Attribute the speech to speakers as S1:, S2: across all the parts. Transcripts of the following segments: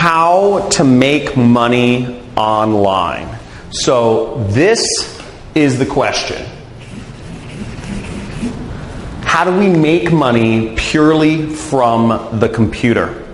S1: how to make money online. So this is the question. How do we make money purely from the computer?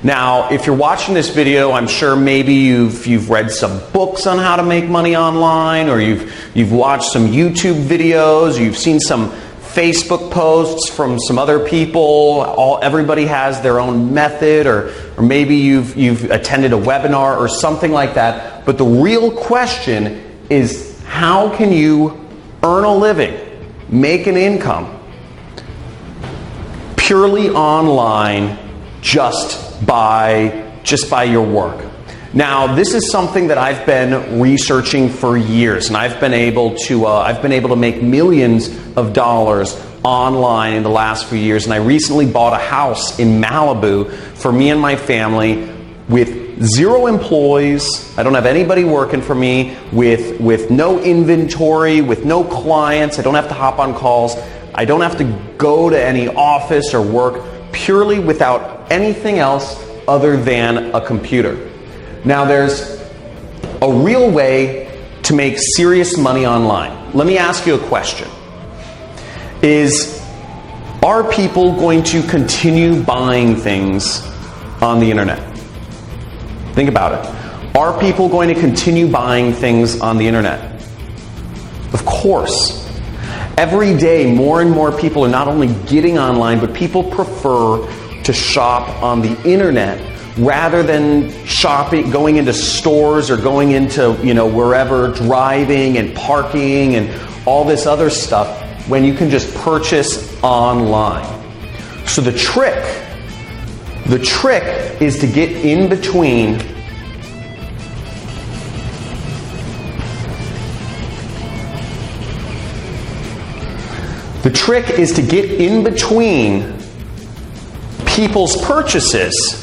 S1: Now, if you're watching this video, I'm sure maybe you've read some books on how to make money online, or you've watched some YouTube videos, you've seen some Facebook posts from some other people. Everybody has their own method, or maybe you've attended a webinar or something like that. But the real question is, how can you earn a living, make an income purely online just by your work? Now, this is something that I've been researching for years, and I've been able to make millions of dollars online in the last few years. And I recently bought a house in Malibu for me and my family with 0 employees. I don't have anybody working for me, with no inventory, with no clients. I don't have to hop on calls. I don't have to go to any office or work, purely without anything else other than a computer. Now, there's a real way to make serious money online. Let me ask you a question. Are people going to continue buying things on the internet? Think about it. Are people going to continue buying things on the internet? Of course. Every day, more and more people are not only getting online, but people prefer to shop on the internet rather than shopping, going into stores or going into, wherever, driving and parking and all this other stuff, when you can just purchase online. So the trick is to get in between people's purchases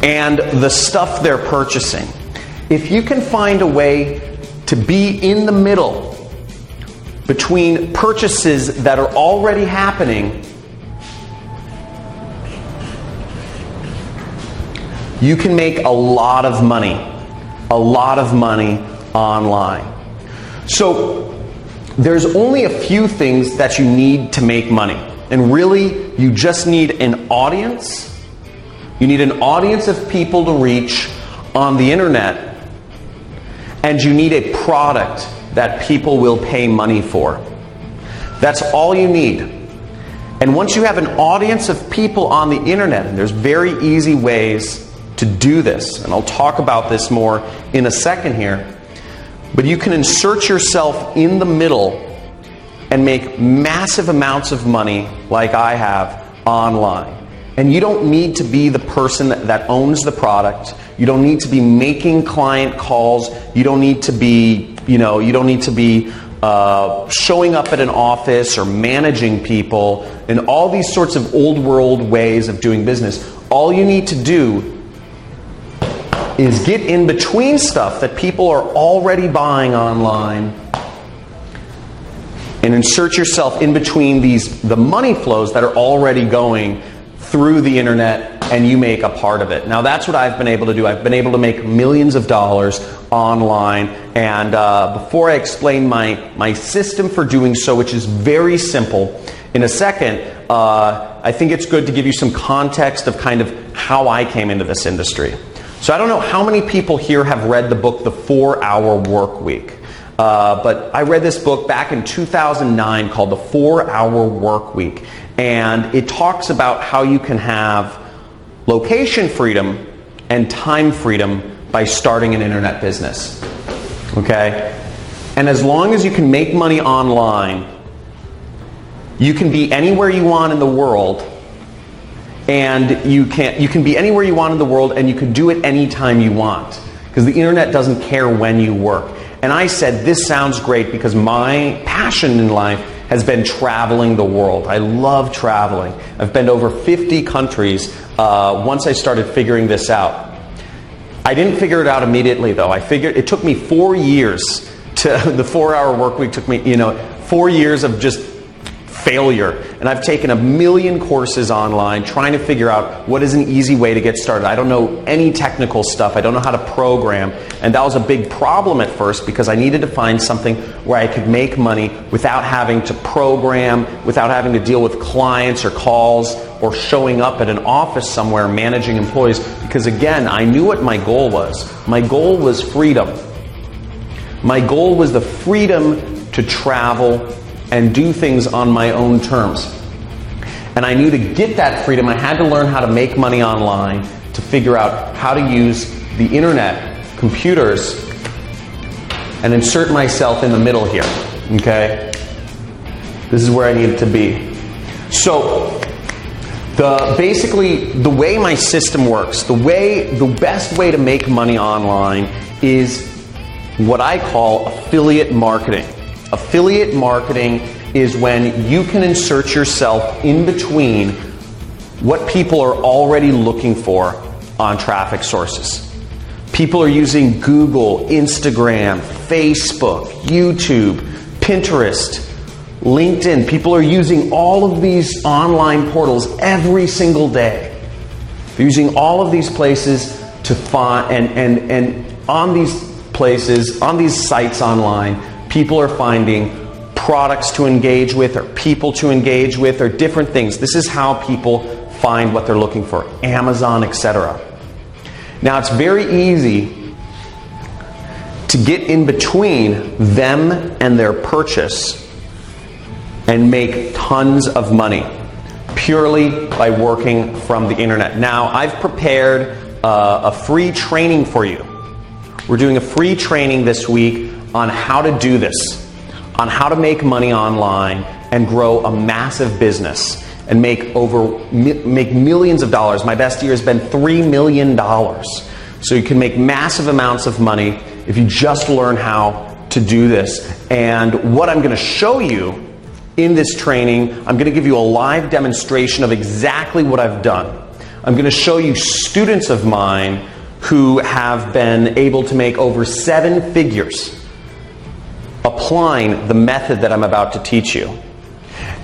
S1: and the stuff they're purchasing. If you can find a way to be in the middle between purchases that are already happening, you can make a lot of money online. So there's only a few things that you need to make money. And really, you just need an audience. You need an audience of people to reach on the internet. And you need a product that people will pay money for. That's all you need. And once you have an audience of people on the internet, and there's very easy ways to do this, and I'll talk about this more in a second here, but you can insert yourself in the middle and make massive amounts of money like I have online. And you don't need to be the person that owns the product. You don't need to be making client calls. You don't need to be, showing up at an office or managing people and all these sorts of old world ways of doing business. All you need to do is get in between stuff that people are already buying online and insert yourself in between the money flows that are already going through the internet, and you make a part of it. Now, that's what I've been able to do. I've been able to make millions of dollars online. And before I explain my system for doing so, which is very simple, in a second, I think it's good to give you some context of kind of how I came into this industry. So I don't know how many people here have read the book, The 4-Hour Work Week. But I read this book back in 2009 called The 4-Hour Work Week. And it talks about how you can have location freedom and time freedom by starting an internet business. Okay? And as long as you can make money online, you can be anywhere you want in the world, and you can be anywhere you want in the world, and you can do it anytime you want, because the internet doesn't care when you work. And I said, this sounds great, because my passion in life has been traveling the world. I love traveling. I've been to over 50 countries once I started figuring this out. I didn't figure it out immediately, though. It took me 4 years the 4-Hour Work Week took me, 4 years of just failure. And I've taken a million courses online trying to figure out what is an easy way to get started. I don't know any technical stuff. I don't know how to program. And that was a big problem at first because I needed to find something where I could make money without having to program, without having to deal with clients or calls or showing up at an office somewhere managing employees. Because again, I knew what my goal was. My goal was freedom. My goal was the freedom to travel and do things on my own terms. And I knew to get that freedom, I had to learn how to make money online, to figure out how to use the internet, computers, and insert myself in the middle here, okay? This is where I needed to be. So, basically, the way my system works, the best way to make money online is what I call affiliate marketing. Affiliate marketing is when you can insert yourself in between what people are already looking for on traffic sources. People are using Google, Instagram, Facebook, YouTube, Pinterest, LinkedIn. People are using all of these online portals every single day. They're using all of these places to find, and on these places, on these sites online, people are finding products to engage with or people to engage with or different things. This is how people find what they're looking for. Amazon, etc. Now, it's very easy to get in between them and their purchase and make tons of money purely by working from the internet. Now, I've prepared a free training for you. We're doing a free training this week on how to do this, on how to make money online and grow a massive business and make millions of dollars. My best year has been $3 million. So you can make massive amounts of money if you just learn how to do this. And what I'm going to show you in this training, I'm going to give you a live demonstration of exactly what I've done. I'm going to show you students of mine who have been able to make over 7 figures applying the method that I'm about to teach you.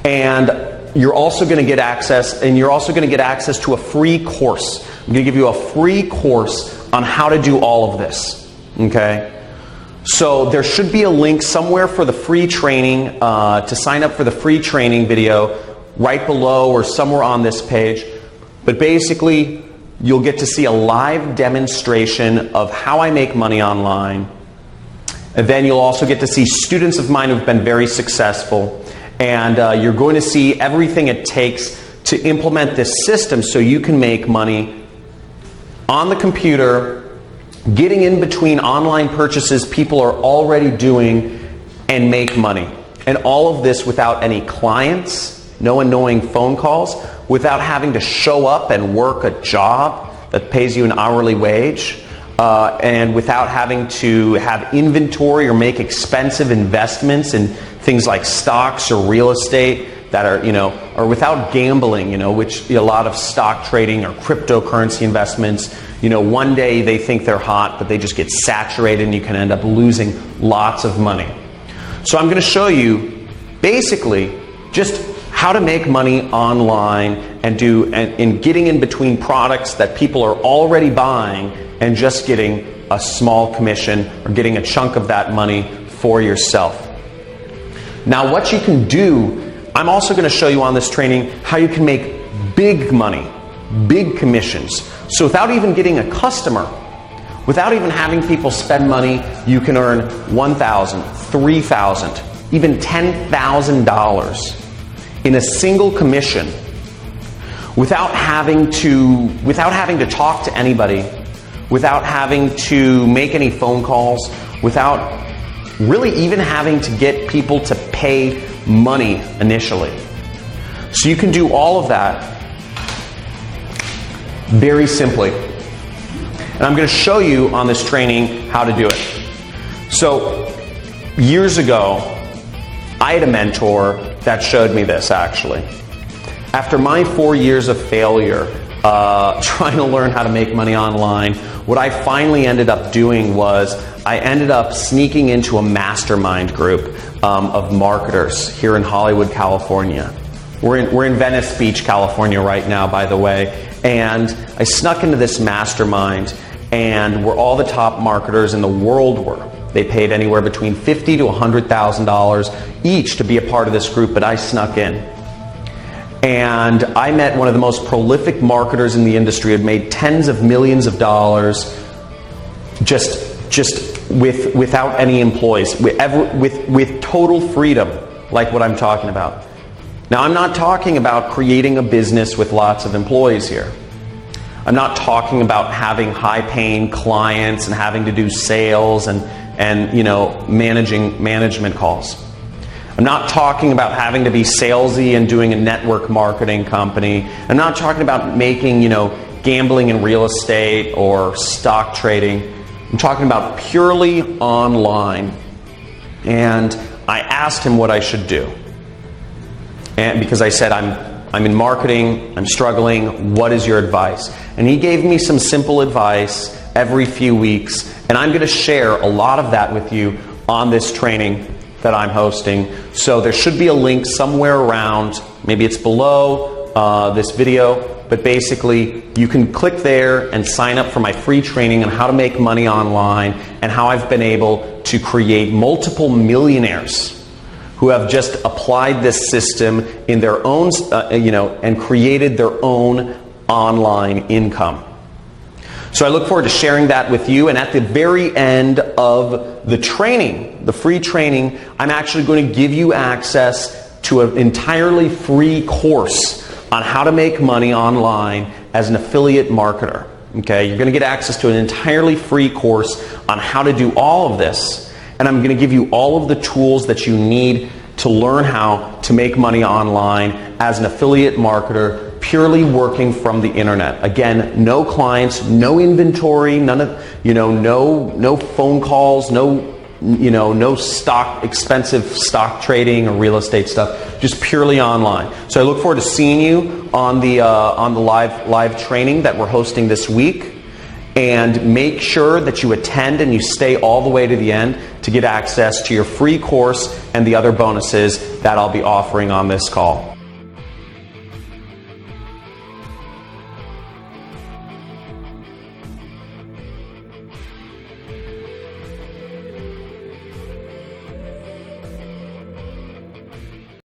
S1: And you're also going to get access, to a free course. I'm going to give you a free course on how to do all of this. Okay? So there should be a link somewhere for the free training, to sign up for the free training video right below or somewhere on this page. But basically, you'll get to see a live demonstration of how I make money online. And then you'll also get to see students of mine who've been very successful. And you're going to see everything it takes to implement this system so you can make money on the computer, getting in between online purchases people are already doing, and make money. And all of this without any clients, no annoying phone calls, without having to show up and work a job that pays you an hourly wage, and without having to have inventory or make expensive investments in things like stocks or real estate that are, or without gambling, which a lot of stock trading or cryptocurrency investments, one day they think they're hot, but they just get saturated and you can end up losing lots of money. So I'm going to show you basically just how to make money online and getting in between products that people are already buying and just getting a small commission or getting a chunk of that money for yourself. Now, what you can do, I'm also going to show you on this training how you can make big money, big commissions. So without even getting a customer, without even having people spend money, you can earn $1,000, $3,000, even $10,000 in a single commission without having to talk to anybody, without having to make any phone calls, without really even having to get people to pay money initially. So you can do all of that very simply. And I'm going to show you on this training how to do it. So years ago, I had a mentor that showed me this actually. After my 4 years of failure, trying to learn how to make money online. What I finally ended up doing was I ended up sneaking into a mastermind group of marketers here in Hollywood, California. We're in Venice Beach, California right now, by the way. And I snuck into this mastermind, and where all the top marketers in the world were. They paid anywhere between $50,000 to $100,000 each to be a part of this group, but I snuck in. And I met one of the most prolific marketers in the industry, had made tens of millions of dollars just without any employees, with total freedom, like what I'm talking about. Now, I'm not talking about creating a business with lots of employees here. I'm not talking about having high-paying clients and having to do sales and management calls. I'm not talking about having to be salesy and doing a network marketing company. I'm not talking about making, gambling in real estate or stock trading. I'm talking about purely online. And I asked him what I should do. And because I said, I'm in marketing, I'm struggling, what is your advice? And he gave me some simple advice every few weeks, and I'm going to share a lot of that with you on this training that I'm hosting. So there should be a link somewhere around, maybe it's below this video, but basically you can click there and sign up for my free training on how to make money online and how I've been able to create multiple millionaires who have just applied this system in their own, and created their own online income. So I look forward to sharing that with you, and at the very end of the training, the free training, I'm actually going to give you access to an entirely free course on how to make money online as an affiliate marketer. Okay, you're going to get access to an entirely free course on how to do all of this. And I'm going to give you all of the tools that you need to learn how to make money online as an affiliate marketer, purely working from the internet. Again, no clients, no inventory, none of, no phone calls, no expensive stock trading or real estate stuff, just purely online. So I look forward to seeing you on the live training that we're hosting this week. And make sure that you attend and you stay all the way to the end to get access to your free course and the other bonuses that I'll be offering on this call.